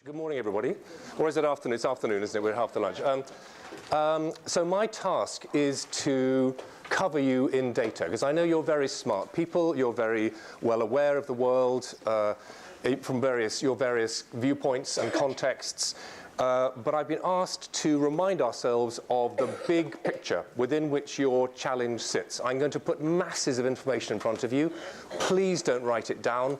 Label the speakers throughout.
Speaker 1: Good morning, everybody. Or is it afternoon? It's afternoon, isn't it? We're after lunch. So my task is to cover you in data, because I know you're very smart people. You're very well aware of the world from your various viewpoints and contexts. But I've been asked to remind ourselves of the big picture within which your challenge sits. I'm going to put masses of information in front of you. Please don't write it down.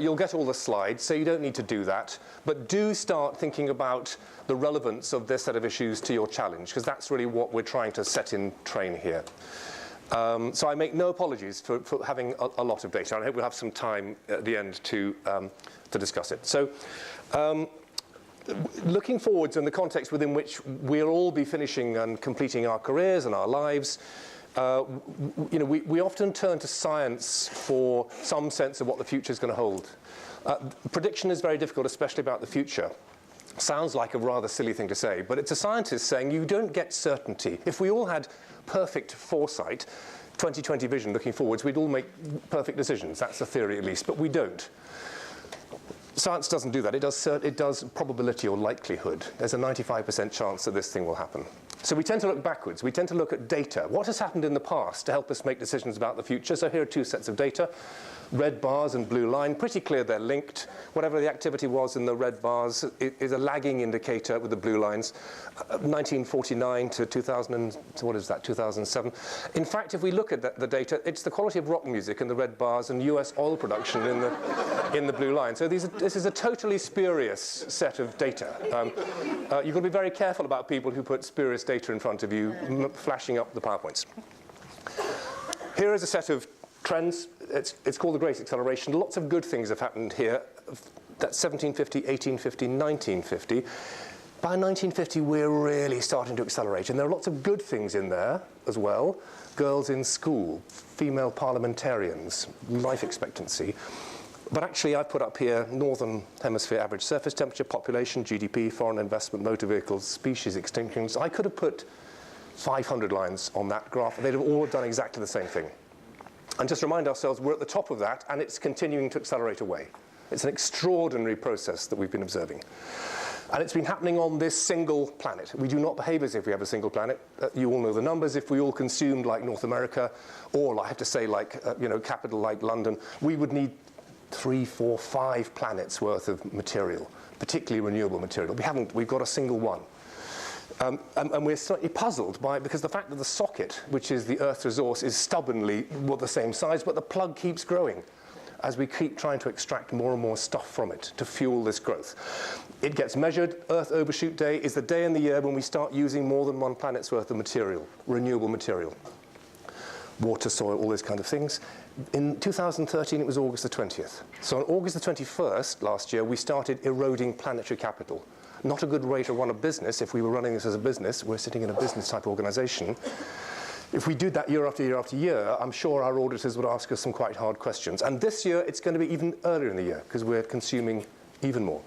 Speaker 1: You'll get all the slides, so you don't need to do that. But do start thinking about the relevance of this set of issues to your challenge, because that's really what we're trying to set in train here. So I make no apologies for having a lot of data. I hope we'll have some time at the end to discuss it. So looking forwards in the context within which we'll all be finishing and completing our careers and our lives, we often turn to science for some sense of what the future is going to hold. Prediction is very difficult, especially about the future. Sounds like a rather silly thing to say, but it's a scientist saying you don't get certainty. If we all had perfect foresight, 20/20 vision looking forwards, we'd all make perfect decisions. That's the theory at least, but we don't. Science doesn't do that. It does probability or likelihood. There's a 95% chance that this thing will happen. So we tend to look backwards. We tend to look at data. What has happened in the past to help us make decisions about the future? So here are two sets of data. Red bars and blue line, pretty clear they're linked. Whatever the activity was in the red bars is a lagging indicator with the blue lines. 1949 to 2000, what is that, 2007. In fact, if we look at the data, it's the quality of rock music in the red bars and US oil production in the blue line. So this is a totally spurious set of data. You've got to be very careful about people who put spurious data in front of you, flashing up the PowerPoints. Here is a set of trends. It's called the Great Acceleration. Lots of good things have happened here. That's 1750, 1850, 1950. By 1950, we're really starting to accelerate. And there are lots of good things in there as well. Girls in school, female parliamentarians, life expectancy. But actually, I've put up here Northern Hemisphere average surface temperature, population, GDP, foreign investment, motor vehicles, species extinctions. I could have put 500 lines on that graph. They'd have all done exactly the same thing. And just remind ourselves, we're at the top of that, and it's continuing to accelerate away. It's an extraordinary process that we've been observing. And it's been happening on this single planet. We do not behave as if we have a single planet. You all know the numbers. If we all consumed like North America, or I have to say like, capital like London, we would need 3, 4, 5 planets worth of material, particularly renewable material. We've got a single one. And we're slightly puzzled because the fact that the socket, which is the Earth's resource, is stubbornly the same size, but the plug keeps growing as we keep trying to extract more and more stuff from it to fuel this growth. It gets measured. Earth Overshoot Day is the day in the year when we start using more than one planet's worth of material, renewable material. Water, soil, all those kind of things. In 2013, it was August the 20th. So on August the 21st last year, we started eroding planetary capital. Not a good way to run a business. If we were running this as a business, we're sitting in a business type organization. If we did that year after year after year, I'm sure our auditors would ask us some quite hard questions. And this year, it's going to be even earlier in the year, because we're consuming even more.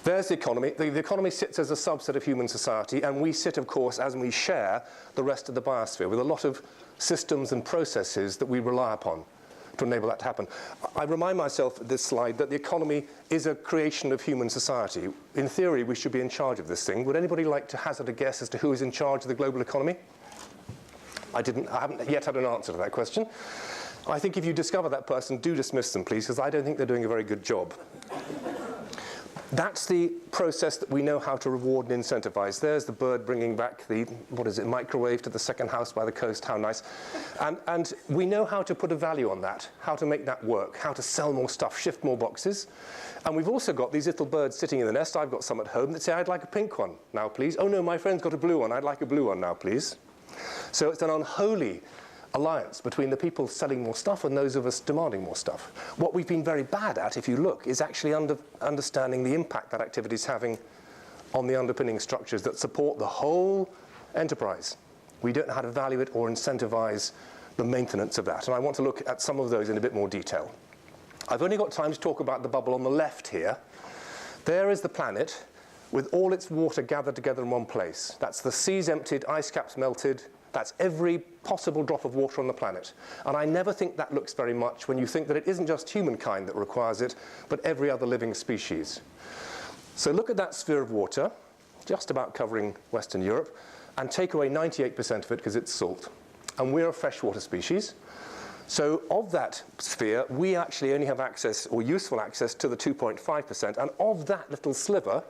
Speaker 1: There's the economy. The economy sits as a subset of human society, and we sit, of course, as we share the rest of the biosphere with a lot of systems and processes that we rely upon to enable that to happen. I remind myself at this slide that the economy is a creation of human society. In theory, we should be in charge of this thing. Would anybody like to hazard a guess as to who is in charge of the global economy? I haven't yet had an answer to that question. I think if you discover that person, do dismiss them, please, because I don't think they're doing a very good job. That's the process that we know how to reward and incentivize. There's the bird bringing back the, microwave to the second house by the coast. How nice. And we know how to put a value on that, how to make that work, how to sell more stuff, shift more boxes. And we've also got these little birds sitting in the nest. I've got some at home that say, I'd like a pink one now, please. Oh, no, my friend's got a blue one. I'd like a blue one now, please. So it's an unholy alliance between the people selling more stuff and those of us demanding more stuff. What we've been very bad at, if you look, is actually understanding the impact that activity is having on the underpinning structures that support the whole enterprise. We don't know how to value it or incentivize the maintenance of that. And I want to look at some of those in a bit more detail. I've only got time to talk about the bubble on the left here. There is the planet with all its water gathered together in one place. That's the seas emptied, ice caps melted, That's every possible drop of water on the planet. And I never think that looks very much when you think that it isn't just humankind that requires it, but every other living species. So look at that sphere of water, just about covering Western Europe, and take away 98% of it because it's salt. And we're a freshwater species. So of that sphere, we actually only have access, or useful access, to the 2.5%. And of that little sliver,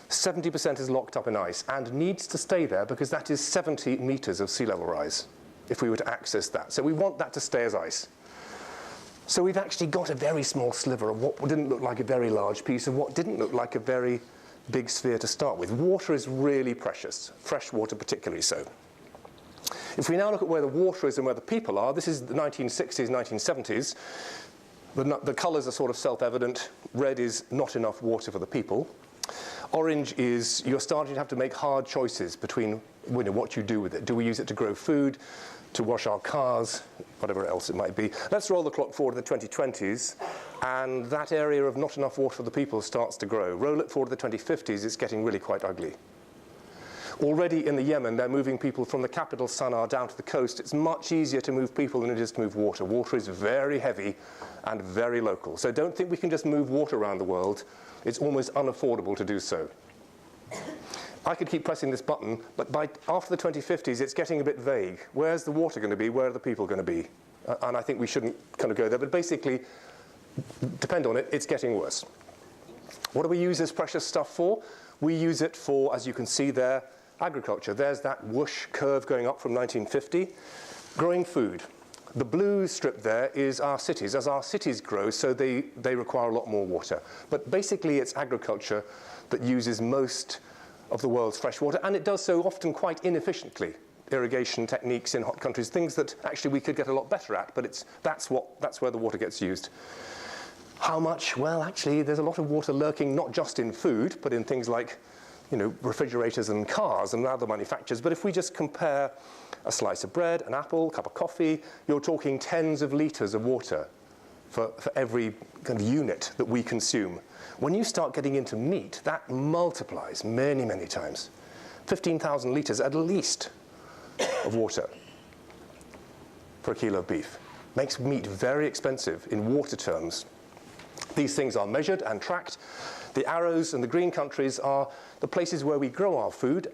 Speaker 1: 70% is locked up in ice and needs to stay there because that is 70 meters of sea level rise if we were to access that. So we want that to stay as ice. So we've actually got a very small sliver of what didn't look like a very large piece of what didn't look like a very big sphere to start with. Water is really precious, fresh water particularly so. If we now look at where the water is and where the people are, this is the 1960s, 1970s. The colours are sort of self-evident. Red is not enough water for the people. Orange is you're starting to have to make hard choices between what you do with it. Do we use it to grow food, to wash our cars, whatever else it might be? Let's roll the clock forward to the 2020s, and that area of not enough water for the people starts to grow. Roll it forward to the 2050s, it's getting really quite ugly. Already in the Yemen, they're moving people from the capital, Sana'a, down to the coast. It's much easier to move people than it is to move water. Water is very heavy and very local. So don't think we can just move water around the world. It's almost unaffordable to do so. I could keep pressing this button, but after the 2050s, it's getting a bit vague. Where's the water going to be? Where are the people going to be? And I think we shouldn't kind of go there. But basically, depend on it, it's getting worse. What do we use this precious stuff for? We use it for, as you can see there, agriculture. There's that whoosh curve going up from 1950. Growing food. The blue strip there is our cities. As our cities grow, so they require a lot more water. But basically, it's agriculture that uses most of the world's fresh water, and it does so often quite inefficiently. Irrigation techniques in hot countries, things that actually we could get a lot better at, but that's where the water gets used. How much? Well, actually, there's a lot of water lurking not just in food, but in things like refrigerators and cars and other manufacturers. But if we just compare a slice of bread, an apple, a cup of coffee, you're talking tens of litres of water for every kind of unit that we consume. When you start getting into meat, that multiplies many, many times. 15,000 litres at least of water for a kilo of beef. Makes meat very expensive in water terms. These things are measured and tracked. The arrows and the green countries are the places where we grow our food,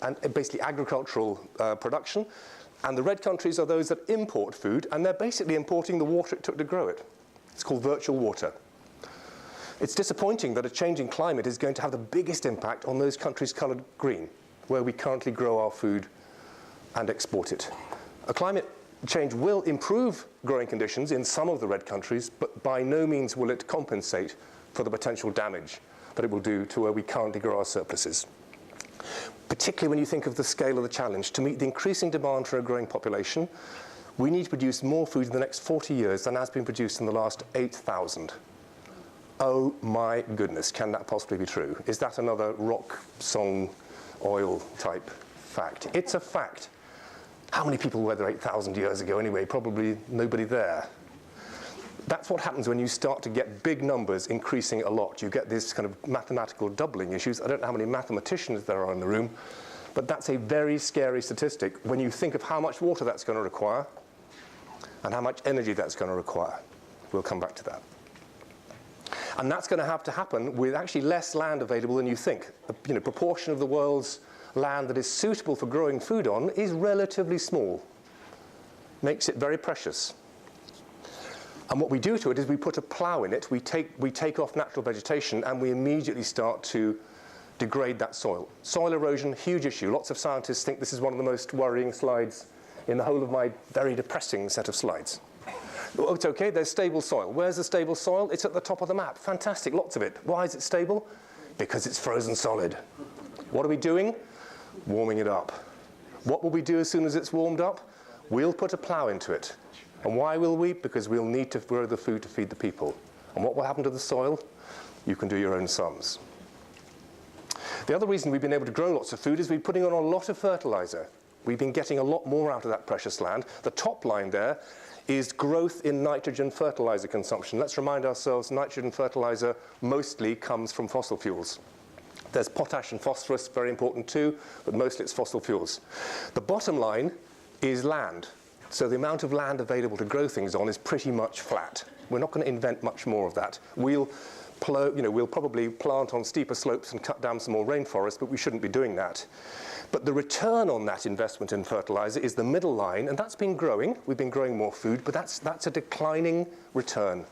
Speaker 1: and basically agricultural production. And the red countries are those that import food, and they're basically importing the water it took to grow it. It's called virtual water. It's disappointing that a changing climate is going to have the biggest impact on those countries coloured green, where we currently grow our food and export it. A climate change will improve growing conditions in some of the red countries, but by no means will it compensate for the potential damage that it will do to where we currently grow our surpluses. Particularly when you think of the scale of the challenge. To meet the increasing demand for a growing population, we need to produce more food in the next 40 years than has been produced in the last 8,000. Oh my goodness, can that possibly be true? Is that another rock song oil type fact? It's a fact. How many people were there 8,000 years ago anyway? Probably nobody there. That's what happens when you start to get big numbers increasing a lot. You get this kind of mathematical doubling issues. I don't know how many mathematicians there are in the room, but that's a very scary statistic when you think of how much water that's going to require and how much energy that's going to require. We'll come back to that. And that's going to have to happen with actually less land available than you think. The proportion of the world's land that is suitable for growing food on is relatively small. Makes it very precious. And what we do to it is we put a plough in it, we take off natural vegetation, and we immediately start to degrade that soil. Soil erosion, huge issue. Lots of scientists think this is one of the most worrying slides in the whole of my very depressing set of slides. Oh, it's okay, there's stable soil. Where's the stable soil? It's at the top of the map. Fantastic, lots of it. Why is it stable? Because it's frozen solid. What are we doing? Warming it up. What will we do as soon as it's warmed up? We'll put a plough into it. And why will we? Because we'll need to grow the food to feed the people. And what will happen to the soil? You can do your own sums. The other reason we've been able to grow lots of food is we've been putting on a lot of fertilizer. We've been getting a lot more out of that precious land. The top line there is growth in nitrogen fertilizer consumption. Let's remind ourselves nitrogen fertilizer mostly comes from fossil fuels. There's potash and phosphorus, very important too, but mostly it's fossil fuels. The bottom line is land. So the amount of land available to grow things on is pretty much flat. We're not going to invent much more of that. We'll probably plant on steeper slopes and cut down some more rainforest, but we shouldn't be doing that. But the return on that investment in fertilizer is the middle line, and that's been growing. We've been growing more food, but that's a declining return,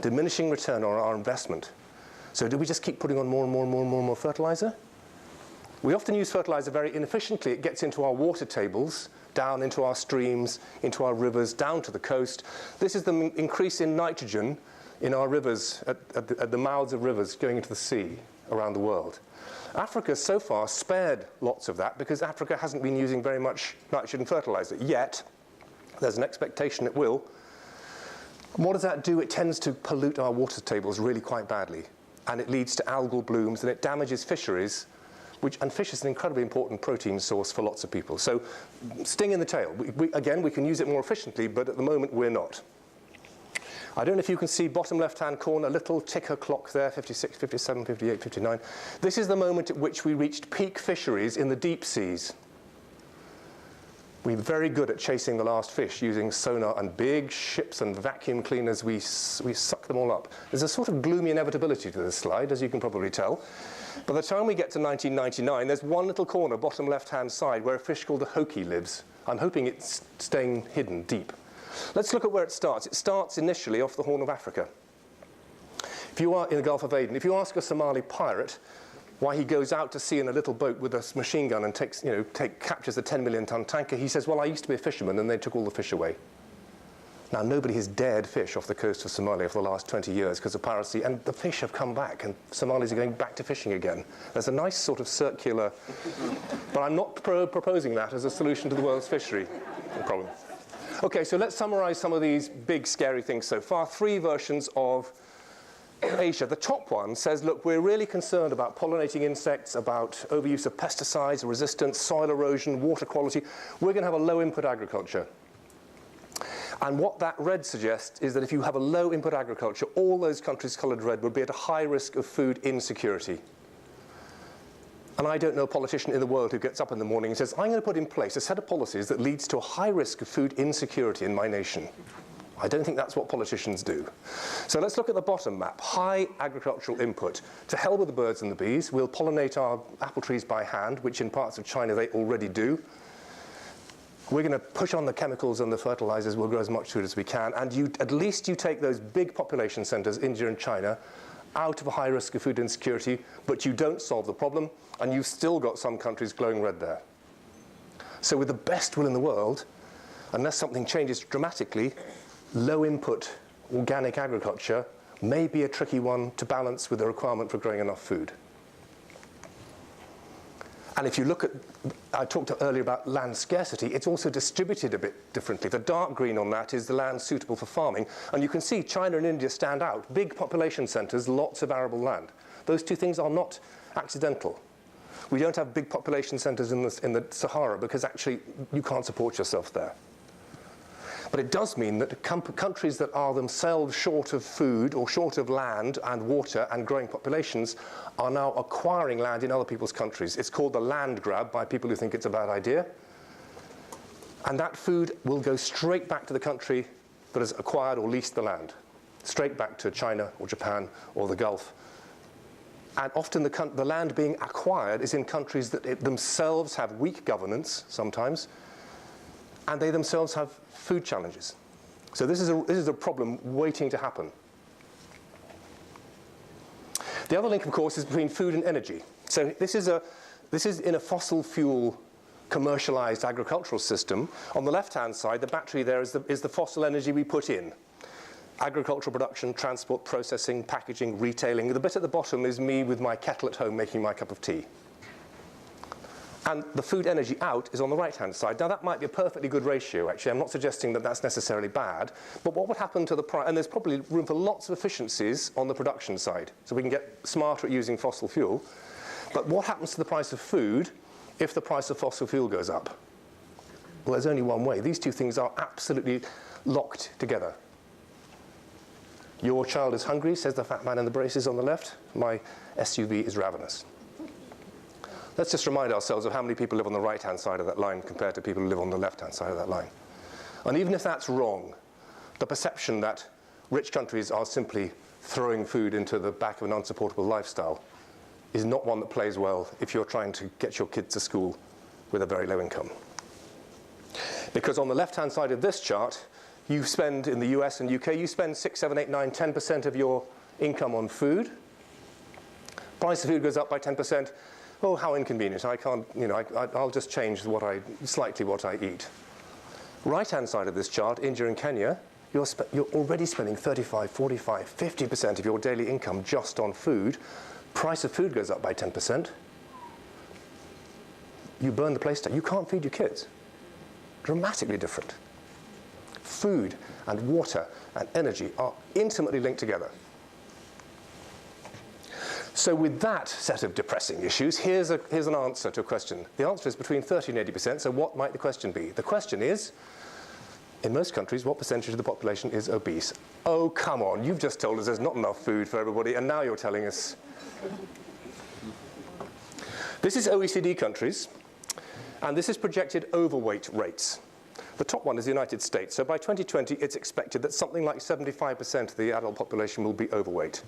Speaker 1: diminishing return on our investment. So do we just keep putting on more and more and more and more and more fertilizer? We often use fertilizer very inefficiently. It gets into our water tables, down into our streams, into our rivers, down to the coast. This is the increase in nitrogen in our rivers, at the mouths of rivers going into the sea around the world. Africa so far spared lots of that because Africa hasn't been using very much nitrogen fertilizer yet. There's an expectation it will. And what does that do? It tends to pollute our water tables really quite badly. And it leads to algal blooms and it damages fisheries, and fish is an incredibly important protein source for lots of people. So sting in the tail. Again, we can use it more efficiently, but at the moment we're not. I don't know if you can see bottom left-hand corner, little ticker clock there, 56, 57, 58, 59. This is the moment at which we reached peak fisheries in the deep seas. We're very good at chasing the last fish using sonar and big ships and vacuum cleaners. We suck them all up. There's a sort of gloomy inevitability to this slide, as you can probably tell. By the time we get to 1999, there's one little corner, bottom left-hand side, where a fish called the hoki lives. I'm hoping it's staying hidden deep. Let's look at where it starts. It starts initially off the Horn of Africa. If you are in the Gulf of Aden, if you ask a Somali pirate why he goes out to sea in a little boat with a machine gun and captures a 10 million ton tanker, he says, well, I used to be a fisherman and they took all the fish away. Now, nobody has dared fish off the coast of Somalia for the last 20 years because of piracy, and the fish have come back, and Somalis are going back to fishing again. There's a nice sort of circular, but I'm not proposing that as a solution to the world's fishery problem. Okay, so let's summarize some of these big, scary things so far. 3 versions of Asia. The top one says, look, we're really concerned about pollinating insects, about overuse of pesticides, resistance, soil erosion, water quality. We're going to have a low-input agriculture. And what that red suggests is that if you have a low-input agriculture, all those countries colored red would be at a high risk of food insecurity. And I don't know a politician in the world who gets up in the morning and says, I'm going to put in place a set of policies that leads to a high risk of food insecurity in my nation. I don't think that's what politicians do. So let's look at the bottom map. High agricultural input. To hell with the birds and the bees. We'll pollinate our apple trees by hand, which in parts of China they already do. We're going to push on the chemicals and the fertilizers. We'll grow as much food as we can. And at least you take those big population centers, India and China, out of a high risk of food insecurity, but you don't solve the problem, and you've still got some countries glowing red there. So with the best will in the world, unless something changes dramatically, low input organic agriculture may be a tricky one to balance with the requirement for growing enough food. And if you look at, I talked earlier about land scarcity, it's also distributed a bit differently. The dark green on that is the land suitable for farming. And you can see China and India stand out. Big population centers, lots of arable land. Those two things are not accidental. We don't have big population centers in the Sahara because actually you can't support yourself there. But it does mean that countries that are themselves short of food or short of land and water and growing populations are now acquiring land in other people's countries. It's called the land grab by people who think it's a bad idea. And that food will go straight back to the country that has acquired or leased the land, straight back to China or Japan or the Gulf. And often the land being acquired is in countries that themselves have weak governance sometimes, and they themselves have food challenges. So this is a problem waiting to happen. The other link, of course, is between food and energy. So this is in a fossil fuel commercialized agricultural system. On the left-hand side, the battery there is the fossil energy we put in. Agricultural production, transport, processing, packaging, retailing. The bit at the bottom is me with my kettle at home making my cup of tea. And the food energy out is on the right-hand side. Now, that might be a perfectly good ratio, actually. I'm not suggesting that that's necessarily bad. But what would happen to the price? And there's probably room for lots of efficiencies on the production side. So we can get smarter at using fossil fuel. But what happens to the price of food if the price of fossil fuel goes up? Well, there's only one way. These two things are absolutely locked together. Your child is hungry, says the fat man in the braces on the left. My SUV is ravenous. Let's just remind ourselves of how many people live on the right-hand side of that line compared to people who live on the left-hand side of that line. And even if that's wrong, the perception that rich countries are simply throwing food into the back of an unsupportable lifestyle is not one that plays well if you're trying to get your kids to school with a very low income. Because on the left-hand side of this chart, you spend, in the US and UK, you spend 6, 7, 8, 9, 10% of your income on food. Price of food goes up by 10%. Oh, how inconvenient. I can't, I'll just change slightly what I eat. Right-hand side of this chart, India and Kenya, you're already spending 35, 45, 50% of your daily income just on food. Price of food goes up by 10%. You burn the place down. You can't feed your kids. Dramatically different. Food and water and energy are intimately linked together. So with that set of depressing issues, here's an answer to a question. The answer is between 30 and 80%, so what might the question be? The question is, in most countries, what percentage of the population is obese? Oh, come on, you've just told us there's not enough food for everybody, and now you're telling us. This is OECD countries, and this is projected overweight rates. The top one is the United States. So by 2020, it's expected that something like 75% of the adult population will be overweight.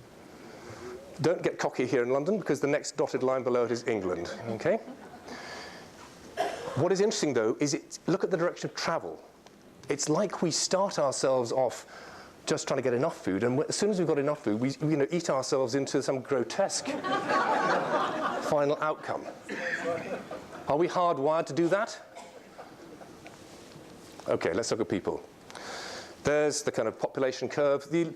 Speaker 1: Don't get cocky here in London, because the next dotted line below it is England, okay? What is interesting, though, is look at the direction of travel. It's like we start ourselves off just trying to get enough food, and as soon as we've got enough food, we eat ourselves into some grotesque final outcome. Are we hardwired to do that? Okay, let's look at people. There's the kind of population curve. The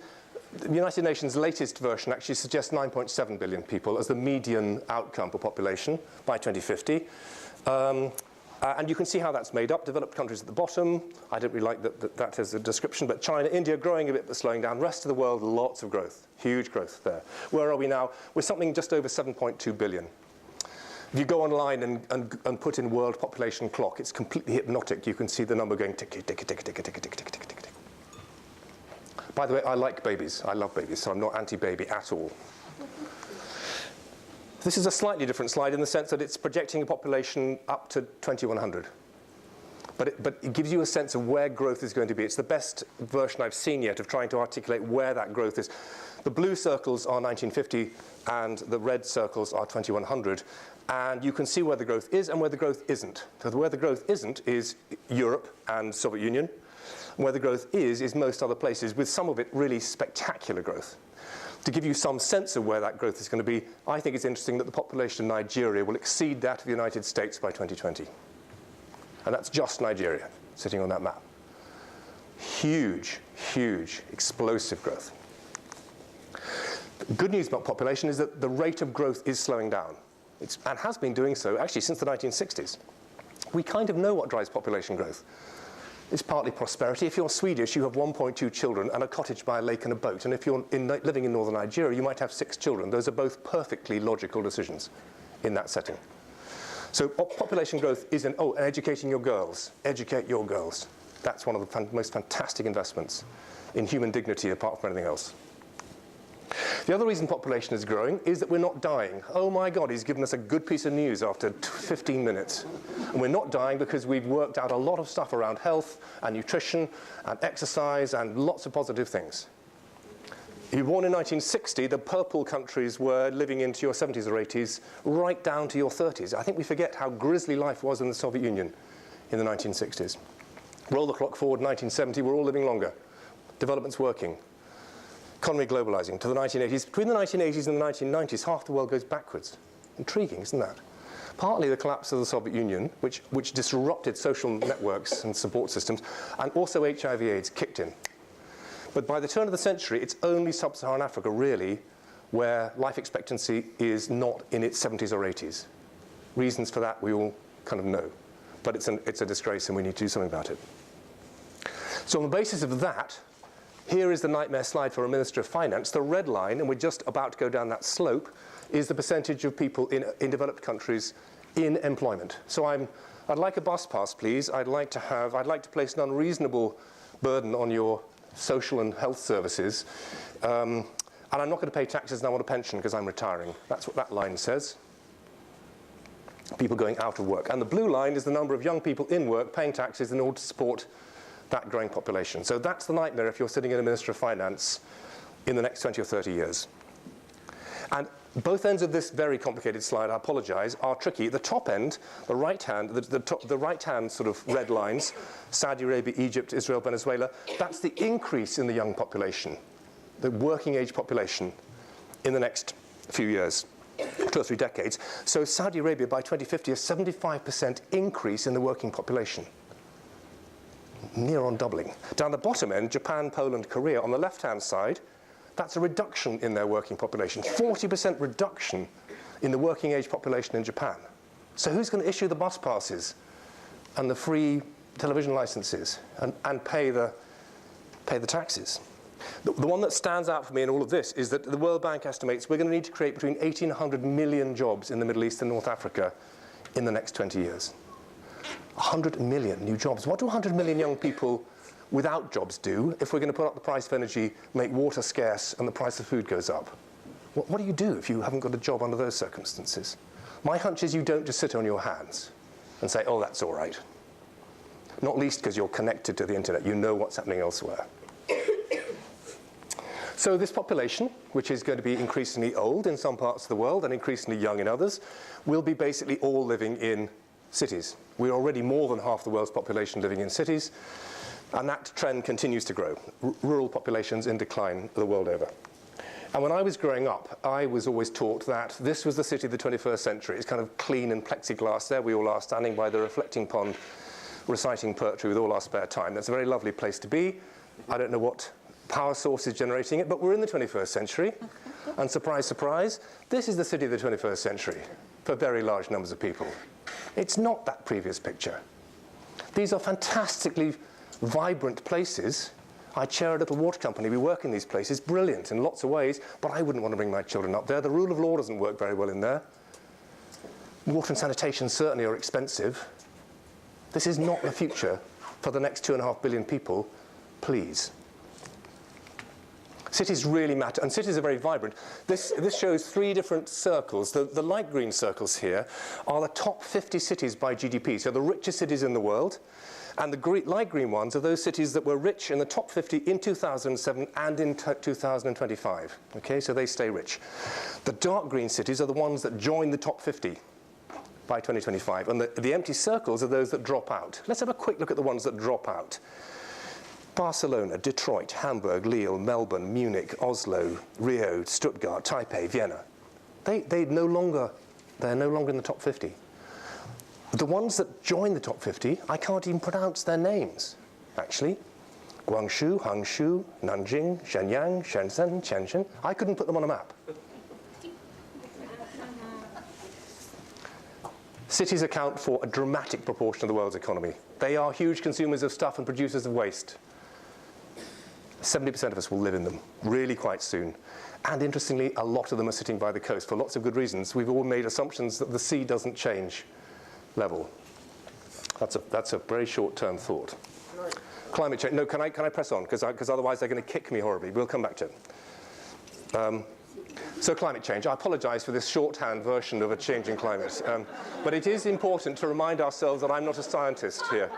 Speaker 1: United Nations' latest version actually suggests 9.7 billion people as the median outcome for population by 2050. And you can see how that's made up. Developed countries at the bottom. I don't really like that as a description, but China, India growing a bit but slowing down. Rest of the world, lots of growth, huge growth there. Where are we now? We're something just over 7.2 billion. If you go online and put in world population clock, it's completely hypnotic. You can see the number going tick, tick, tick, tick, tick, tick, tick, tick, tick, tick. By the way, I like babies. I love babies, so I'm not anti-baby at all. This is a slightly different slide in the sense that it's projecting a population up to 2100. But it gives you a sense of where growth is going to be. It's the best version I've seen yet of trying to articulate where that growth is. The blue circles are 1950, and the red circles are 2100. And you can see where the growth is and where the growth isn't. So where the growth isn't is Europe and Soviet Union. And where the growth is most other places, with some of it really spectacular growth. To give you some sense of where that growth is going to be, I think it's interesting that the population of Nigeria will exceed that of the United States by 2020. And that's just Nigeria, sitting on that map. Huge, huge, explosive growth. The good news about population is that the rate of growth is slowing down. And has been doing so, actually, since the 1960s. We kind of know what drives population growth. It's partly prosperity. If you're Swedish, you have 1.2 children and a cottage by a lake and a boat. And if you're living in northern Nigeria, you might have 6 children. Those are both perfectly logical decisions in that setting. So population growth is educating your girls. Educate your girls. That's one of the most fantastic investments in human dignity, apart from anything else. The other reason population is growing is that we're not dying. Oh my God, he's given us a good piece of news after 15 minutes. And we're not dying because we've worked out a lot of stuff around health and nutrition and exercise and lots of positive things. If you were born in 1960, the purple countries were living into your 70s or 80s, right down to your 30s. I think we forget how grisly life was in the Soviet Union in the 1960s. Roll the clock forward, 1970, we're all living longer. Development's working. Economy globalizing to the 1980s. Between the 1980s and the 1990s, half the world goes backwards. Intriguing, isn't that? Partly the collapse of the Soviet Union, which disrupted social networks and support systems, and also HIV/AIDS kicked in. But by the turn of the century, it's only sub-Saharan Africa, really, where life expectancy is not in its 70s or 80s. Reasons for that we all kind of know. But it's a disgrace, and we need to do something about it. So on the basis of that, here is the nightmare slide for a Minister of Finance. The red line, and we're just about to go down that slope, is the percentage of people in developed countries in employment. So I'd like a bus pass, please. I'd like to place an unreasonable burden on your social and health services. And I'm not going to pay taxes and I want a pension because I'm retiring. That's what that line says. people going out of work. And the blue line is the number of young people in work paying taxes in order to support that growing population. So that's the nightmare if you're sitting in a Minister of Finance in the next 20 or 30 years. And both ends of this very complicated slide, I apologize, are tricky. The top end, the right hand, the right hand sort of red lines, Saudi Arabia, Egypt, Israel, Venezuela, that's the increase in the young population, the working age population in the next few years, 2 or 3 decades. So Saudi Arabia by 2050, a 75% increase in the working population. Near on doubling. Down the bottom end, Japan, Poland, Korea. On the left-hand side, that's a reduction in their working population. 40% reduction in the working age population in Japan. So who's going to issue the bus passes and the free television licenses and pay the taxes? The one that stands out for me in all of this is that the World Bank estimates we're going to need to create between 80 and 100 million jobs in the Middle East and North Africa in the next 20 years. 100 million new jobs. What do 100 million young people without jobs do if we're going to put up the price of energy, make water scarce, and the price of food goes up? What do you do if you haven't got a job under those circumstances? My hunch is you don't just sit on your hands and say, oh, that's all right. Not least because you're connected to the internet. You know what's happening elsewhere. So this population, which is going to be increasingly old in some parts of the world and increasingly young in others, will be basically all living in cities. We're already more than half the world's population living in cities, and that trend continues to grow. Rural populations in decline the world over. And when I was growing up, I was always taught that this was the city of the 21st century. It's kind of clean and plexiglass. There we all are standing by the reflecting pond, reciting poetry with all our spare time. That's a very lovely place to be. I don't know what power source is generating it, but we're in the 21st century. And surprise, surprise, this is the city of the 21st century for very large numbers of people. It's not that previous picture. These are fantastically vibrant places. I chair a little water company. We work in these places, brilliant in lots of ways, but I wouldn't want to bring my children up there. The rule of law doesn't work very well in there. Water and sanitation certainly are expensive. This is not the future for the next 2.5 billion people, please. Cities really matter, and cities are very vibrant. This shows 3 different circles. The light green circles here are the top 50 cities by GDP, so the richest cities in the world. And the light green ones are those cities that were rich in the top 50 in 2007 and in 2025. Okay, so they stay rich. The dark green cities are the ones that join the top 50 by 2025. And the empty circles are those that drop out. Let's have a quick look at the ones that drop out. Barcelona, Detroit, Hamburg, Lille, Melbourne, Munich, Oslo, Rio, Stuttgart, Taipei, Vienna. They're no longer in the top 50. The ones that join the top 50, I can't even pronounce their names, actually. Guangzhou, Hangzhou, Nanjing, Shenyang, Shenzhen, Tianjin. I couldn't put them on a map. Cities account for a dramatic proportion of the world's economy. They are huge consumers of stuff and producers of waste. 70% of us will live in them really quite soon. And interestingly, a lot of them are sitting by the coast for lots of good reasons. We've all made assumptions that the sea doesn't change level. That's a very short-term thought.
Speaker 2: Right.
Speaker 1: Climate change. No, can I press on? Because otherwise they're going to kick me horribly. We'll come back to it. So climate change. I apologize for this shorthand version of a changing climate. But it is important to remind ourselves that I'm not a scientist here.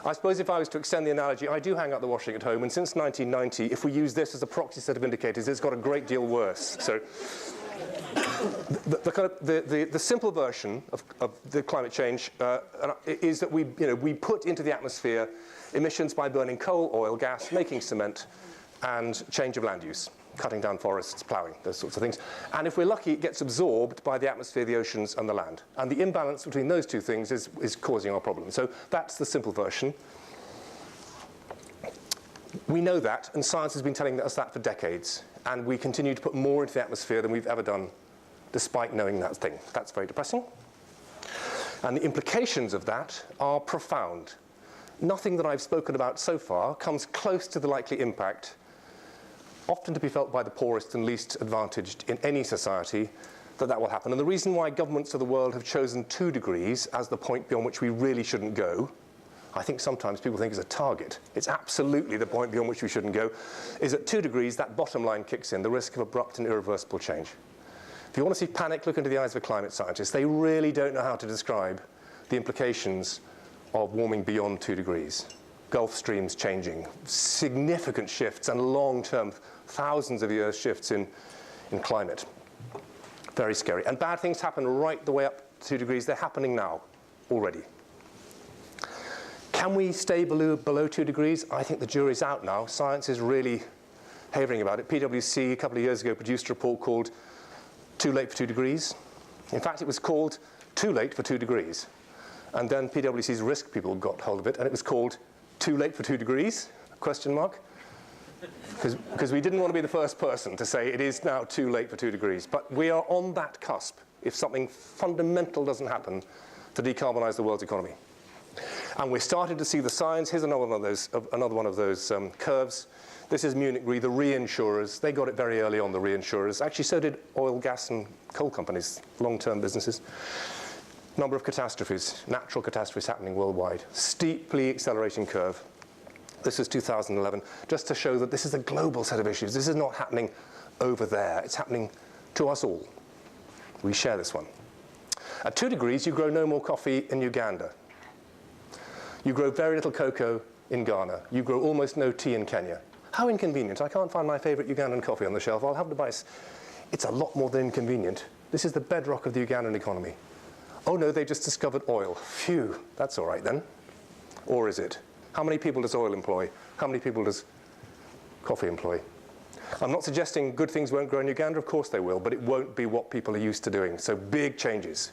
Speaker 1: I suppose if I was to extend the analogy, I do hang out the washing at home, and since 1990, if we use this as a proxy set of indicators, it's got a great deal worse. So the simple version of the climate change is that we put into the atmosphere emissions by burning coal, oil, gas, making cement, and change of land use, cutting down forests, ploughing, those sorts of things. And if we're lucky, it gets absorbed by the atmosphere, the oceans, and the land. And the imbalance between those two things is causing our problem. So that's the simple version. We know that, and science has been telling us that for decades. And we continue to put more into the atmosphere than we've ever done, despite knowing that thing. That's very depressing. And the implications of that are profound. Nothing that I've spoken about so far comes close to the likely impact, often to be felt by the poorest and least advantaged in any society, that will happen. And the reason why governments of the world have chosen 2 degrees as the point beyond which we really shouldn't go, I think sometimes people think is a target. It's absolutely the point beyond which we shouldn't go, is at 2 degrees, that bottom line kicks in, the risk of abrupt and irreversible change. If you want to see panic, look into the eyes of a climate scientist. They really don't know how to describe the implications of warming beyond 2 degrees. Gulf streams changing, significant shifts and long-term, thousands of years shifts in climate. Very scary. And bad things happen right the way up to 2 degrees. They're happening now, already. Can we stay below 2 degrees? I think the jury's out now. Science is really havering about it. PwC, a couple of years ago, produced a report called Too Late for 2 degrees. In fact, it was called Too Late for 2 degrees. And then PwC's risk people got hold of it, and it was called Too Late for 2 degrees, question mark. Because we didn't want to be the first person to say it is now too late for 2 degrees. But we are on that cusp if something fundamental doesn't happen to decarbonize the world's economy. And we're starting to see the signs. Here's another one of those curves. This is Munich Re, the reinsurers. They got it very early on, the reinsurers. Actually, so did oil, gas, and coal companies, long-term businesses. Number of catastrophes, natural catastrophes happening worldwide. Steeply accelerating curve. This is 2011, just to show that this is a global set of issues. This is not happening over there. It's happening to us all. We share this one. At 2 degrees, you grow no more coffee in Uganda. You grow very little cocoa in Ghana. You grow almost no tea in Kenya. How inconvenient. I can't find my favorite Ugandan coffee on the shelf. I'll have to buy. It's a lot more than inconvenient. This is the bedrock of the Ugandan economy. Oh no, they just discovered oil. Phew, that's all right then. Or is it? How many people does oil employ? How many people does coffee employ? I'm not suggesting good things won't grow in Uganda. Of course they will, but it won't be what people are used to doing. So big changes.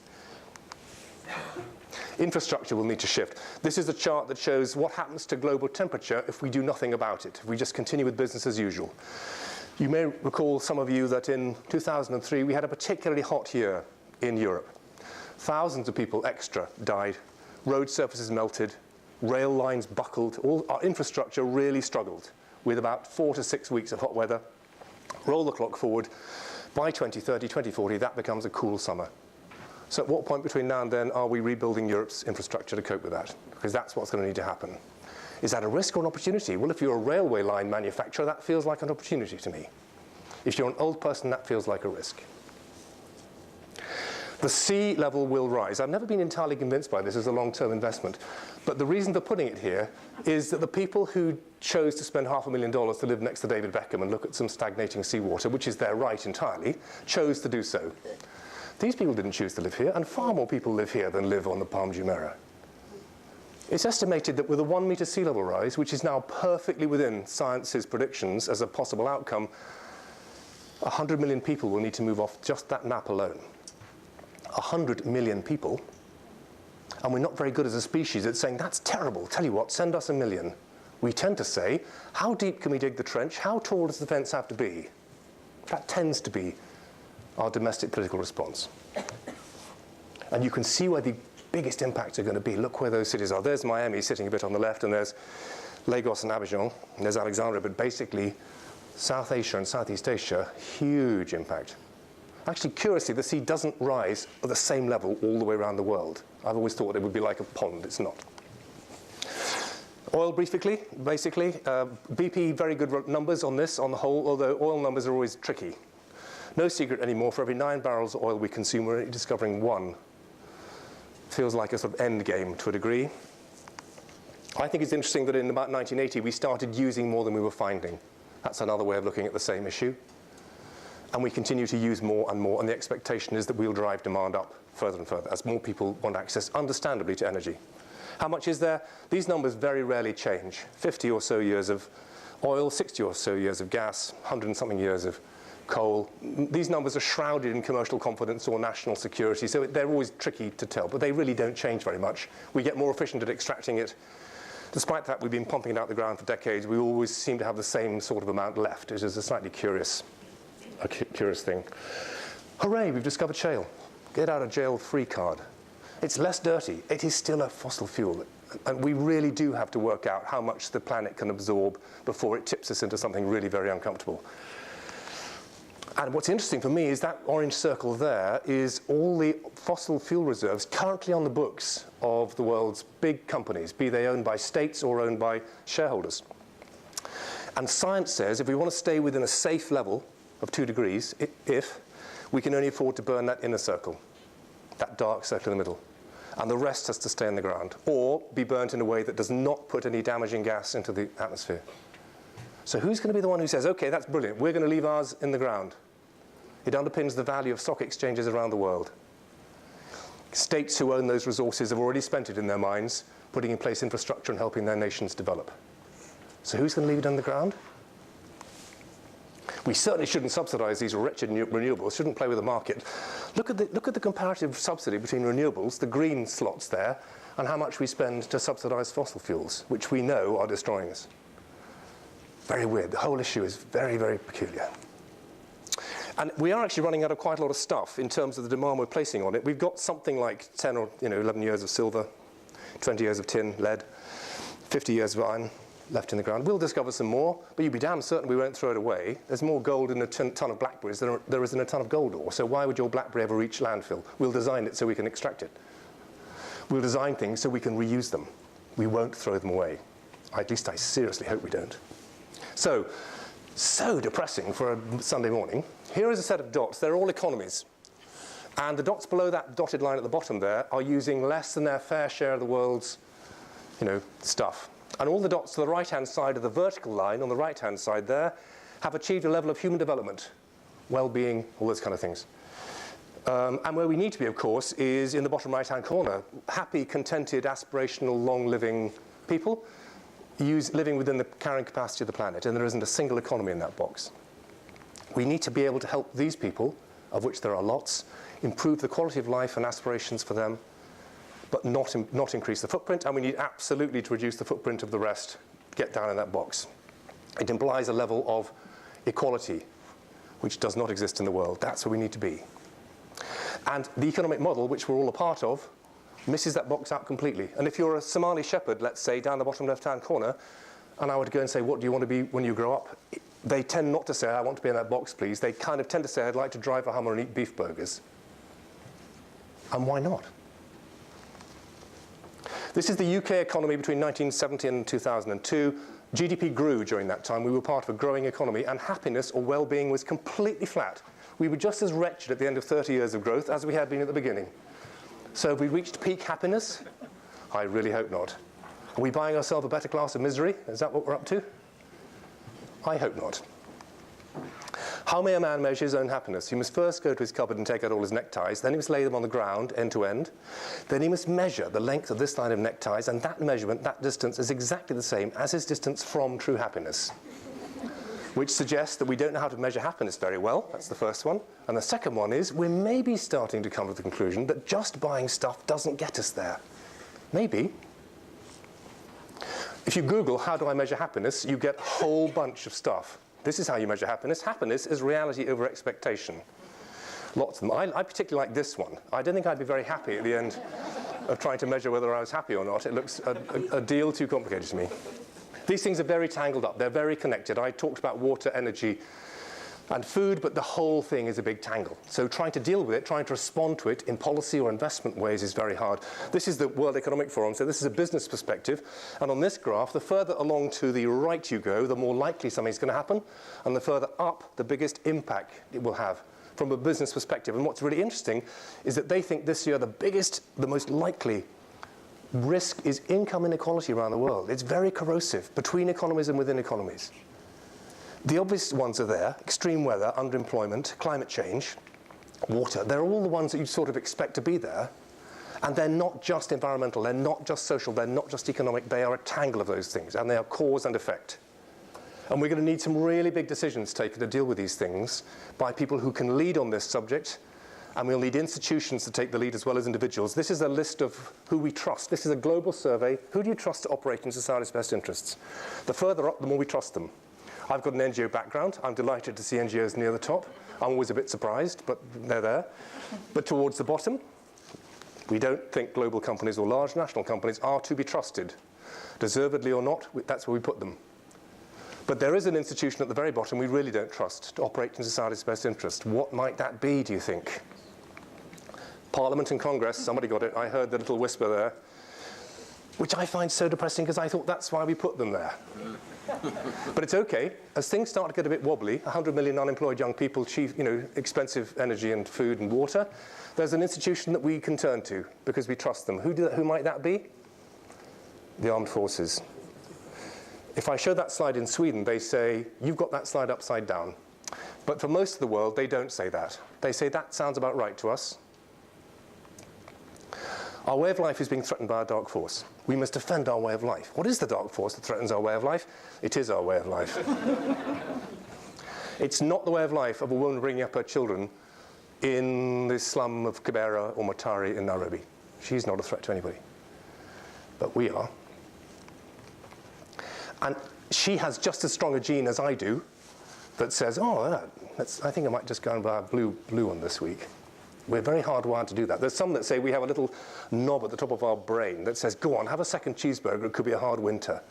Speaker 1: Infrastructure will need to shift. This is a chart that shows what happens to global temperature if we do nothing about it, if we just continue with business as usual. You may recall, some of you, that in 2003 we had a particularly hot year in Europe. Thousands of people extra died, road surfaces melted, rail lines buckled, all our infrastructure really struggled with about 4 to 6 weeks of hot weather. Roll the clock forward, by 2030, 2040, that becomes a cool summer. So at what point between now and then are we rebuilding Europe's infrastructure to cope with that? Because that's what's going to need to happen. Is that a risk or an opportunity? Well, if you're a railway line manufacturer, that feels like an opportunity to me. If you're an old person, that feels like a risk. The sea level will rise. I've never been entirely convinced by this as a long-term investment. But the reason for putting it here is that the people who chose to spend $500,000 to live next to David Beckham and look at some stagnating seawater, which is their right entirely, chose to do so. These people didn't choose to live here, and far more people live here than live on the Palm Jumeirah. It's estimated that with a 1 meter sea level rise, which is now perfectly within science's predictions as a possible outcome, 100 million people will need to move off just that map alone. 100 million people, and we're not very good as a species at saying, that's terrible, tell you what, send us 1 million. We tend to say, how deep can we dig the trench? How tall does the fence have to be? That tends to be our domestic political response. And you can see where the biggest impacts are going to be. Look where those cities are. There's Miami sitting a bit on the left, and there's Lagos and Abidjan, and there's Alexandria, but basically South Asia and Southeast Asia, huge impact. Actually, curiously, the sea doesn't rise at the same level all the way around the world. I've always thought it would be like a pond. It's not. Oil, basically. BP, very good numbers on this on the whole, although oil numbers are always tricky. No secret anymore, for every 9 barrels of oil we consume, we're discovering 1. Feels like a sort of end game to a degree. I think it's interesting that in about 1980, we started using more than we were finding. That's another way of looking at the same issue. And we continue to use more and more, and the expectation is that we'll drive demand up further and further as more people want access, understandably, to energy. How much is there? These numbers very rarely change. 50 or so years of oil, 60 or so years of gas, 100 and something years of coal. These numbers are shrouded in commercial confidence or national security, so they're always tricky to tell, but they really don't change very much. We get more efficient at extracting it. Despite that, we've been pumping it out the ground for decades. We always seem to have the same sort of amount left, which is a slightly curious thing. Hooray, we've discovered shale. Get out of jail free card. It's less dirty. It is still a fossil fuel. And we really do have to work out how much the planet can absorb before it tips us into something really very uncomfortable. And what's interesting for me is that orange circle there is all the fossil fuel reserves currently on the books of the world's big companies, be they owned by states or owned by shareholders. And science says if we want to stay within a safe level of 2 degrees if we can only afford to burn that inner circle, that dark circle in the middle. And the rest has to stay in the ground, or be burnt in a way that does not put any damaging gas into the atmosphere. So who's going to be the one who says, okay, that's brilliant, we're going to leave ours in the ground? It underpins the value of stock exchanges around the world. States who own those resources have already spent it in their minds, putting in place infrastructure and helping their nations develop. So who's going to leave it on the ground? We certainly shouldn't subsidize these wretched renewables, shouldn't play with the market. Look at the comparative subsidy between renewables, the green slots there, and how much we spend to subsidize fossil fuels, which we know are destroying us. Very weird. The whole issue is very, very peculiar. And we are actually running out of quite a lot of stuff in terms of the demand we're placing on it. We've got something like 10 or 11 years of silver, 20 years of tin, lead, 50 years of iron left in the ground. We'll discover some more, but you'd be damn certain we won't throw it away. There's more gold in a ton of blackberries than there is in a ton of gold ore. So why would your blackberry ever reach landfill? We'll design it so we can extract it. We'll design things so we can reuse them. We won't throw them away. At least I seriously hope we don't. So depressing for a Sunday morning. Here is a set of dots. They're all economies. And the dots below that dotted line at the bottom there are using less than their fair share of the world's, stuff. And all the dots to the right-hand side of the vertical line on the right-hand side there have achieved a level of human development, well-being, all those kind of things. And where we need to be, of course, is in the bottom right-hand corner. Happy, contented, aspirational, long-living people living within the carrying capacity of the planet, and there isn't a single economy in that box. We need to be able to help these people, of which there are lots, improve the quality of life and aspirations for them, but not increase the footprint, and we need absolutely to reduce the footprint of the rest, get down in that box. It implies a level of equality which does not exist in the world. That's where we need to be. And the economic model, which we're all a part of, misses that box out completely. And if you're a Somali shepherd, let's say, down the bottom left-hand corner, and I were to go and say, what do you want to be when you grow up? They tend not to say, I want to be in that box, please. They kind of tend to say, I'd like to drive a Hummer and eat beef burgers. And why not? This is the UK economy between 1970 and 2002. GDP grew during that time. We were part of a growing economy, and happiness or well-being was completely flat. We were just as wretched at the end of 30 years of growth as we had been at the beginning. So have we reached peak happiness? I really hope not. Are we buying ourselves a better class of misery? Is that what we're up to? I hope not. How may a man measure his own happiness? He must first go to his cupboard and take out all his neckties. Then he must lay them on the ground, end to end. Then he must measure the length of this line of neckties, and that measurement, that distance, is exactly the same as his distance from true happiness, which suggests that we don't know how to measure happiness very well. That's the first one. And the second one is we're maybe starting to come to the conclusion that just buying stuff doesn't get us there. Maybe. If you Google, how do I measure happiness, you get a whole bunch of stuff. This is how you measure happiness. Happiness is reality over expectation. Lots of them. I particularly like this one. I don't think I'd be very happy at the end of trying to measure whether I was happy or not. It looks a deal too complicated to me. These things are very tangled up. They're very connected. I talked about water, energy, and food, but the whole thing is a big tangle. So trying to deal with it, trying to respond to it in policy or investment ways is very hard. This is the World Economic Forum, so this is a business perspective. And on this graph, the further along to the right you go, the more likely something's going to happen. And the further up, the biggest impact it will have from a business perspective. And what's really interesting is that they think this year the most likely risk is income inequality around the world. It's very corrosive between economies and within economies. The obvious ones are there: extreme weather, underemployment, climate change, water. They're all the ones that you sort of expect to be there. And they're not just environmental, they're not just social, they're not just economic, they are a tangle of those things, and they are cause and effect. And we're going to need some really big decisions taken to deal with these things by people who can lead on this subject, and we'll need institutions to take the lead as well as individuals. This is a list of who we trust. This is a global survey. Who do you trust to operate in society's best interests? The further up, the more we trust them. I've got an NGO background. I'm delighted to see NGOs near the top. I'm always a bit surprised, but they're there. But towards the bottom, we don't think global companies or large national companies are to be trusted. Deservedly or not, that's where we put them. But there is an institution at the very bottom we really don't trust to operate in society's best interest. What might that be, do you think? Parliament and Congress, somebody got it. I heard the little whisper there, which I find so depressing because I thought that's why we put them there. But it's okay. As things start to get a bit wobbly, 100 million unemployed young people, expensive energy and food and water, there's an institution that we can turn to because we trust them. Who might that be? The armed forces. If I show that slide in Sweden, they say, you've got that slide upside down. But for most of the world, they don't say that. They say, that sounds about right to us. Our way of life is being threatened by a dark force. We must defend our way of life. What is the dark force that threatens our way of life? It is our way of life. It's not the way of life of a woman bringing up her children in the slum of Kibera or Mutare in Nairobi. She's not a threat to anybody. But we are. And she has just as strong a gene as I do that says, I think I might just go and buy a blue one this week. We're very hardwired to do that. There's some that say we have a little knob at the top of our brain that says, go on, have a second cheeseburger, it could be a hard winter.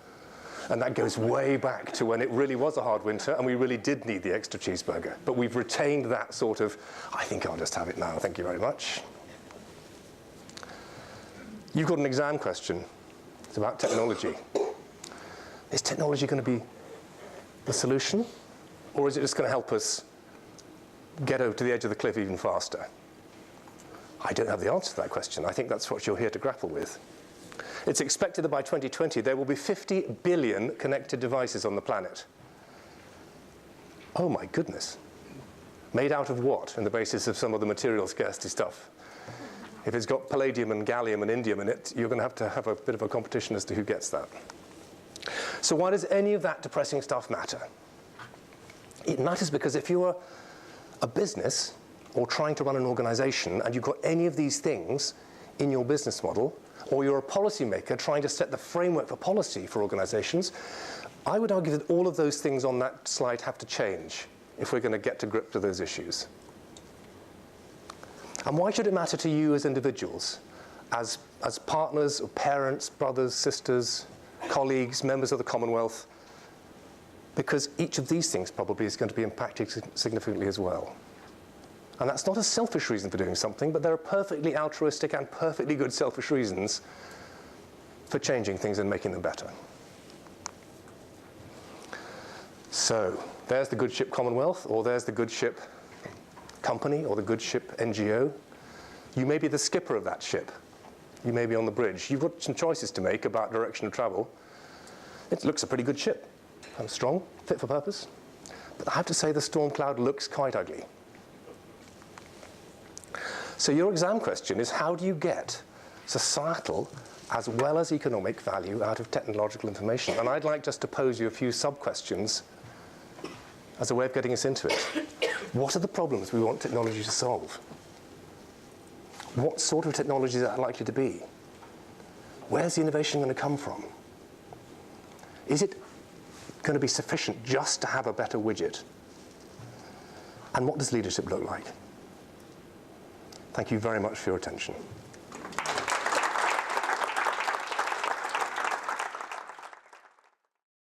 Speaker 1: And that goes way back to when it really was a hard winter and we really did need the extra cheeseburger. But we've retained that sort of, I think I'll just have it now, thank you very much. You've got an exam question. It's about technology. Is technology going to be the solution? Or is it just going to help us get over to the edge of the cliff even faster? I don't have the answer to that question. I think that's what you're here to grapple with. It's expected that by 2020 there will be 50 billion connected devices on the planet. Oh my goodness. Made out of what, on the basis of some of the material scarcity stuff? If it's got palladium and gallium and indium in it, you're going to have a bit of a competition as to who gets that. So why does any of that depressing stuff matter? It matters because if you're a business or trying to run an organization and you've got any of these things in your business model, or you're a policymaker trying to set the framework for policy for organizations, I would argue that all of those things on that slide have to change if we're going to get to grips with those issues. And why should it matter to you as individuals, as partners or parents, brothers, sisters, colleagues, members of the Commonwealth? Because each of these things probably is going to be impacted significantly as well. And that's not a selfish reason for doing something, but there are perfectly altruistic and perfectly good selfish reasons for changing things and making them better. So there's the good ship Commonwealth, or there's the good ship company, or the good ship NGO. You may be the skipper of that ship. You may be on the bridge. You've got some choices to make about direction of travel. It looks a pretty good ship. And strong, fit for purpose. But I have to say the storm cloud looks quite ugly. So your exam question is, how do you get societal as well as economic value out of technological information? And I'd like just to pose you a few sub-questions as a way of getting us into it. What are the problems we want technology to solve? What sort of technology is that likely to be? Where's the innovation going to come from? Is it going to be sufficient just to have a better widget? And what does leadership look like? Thank you very much for your attention.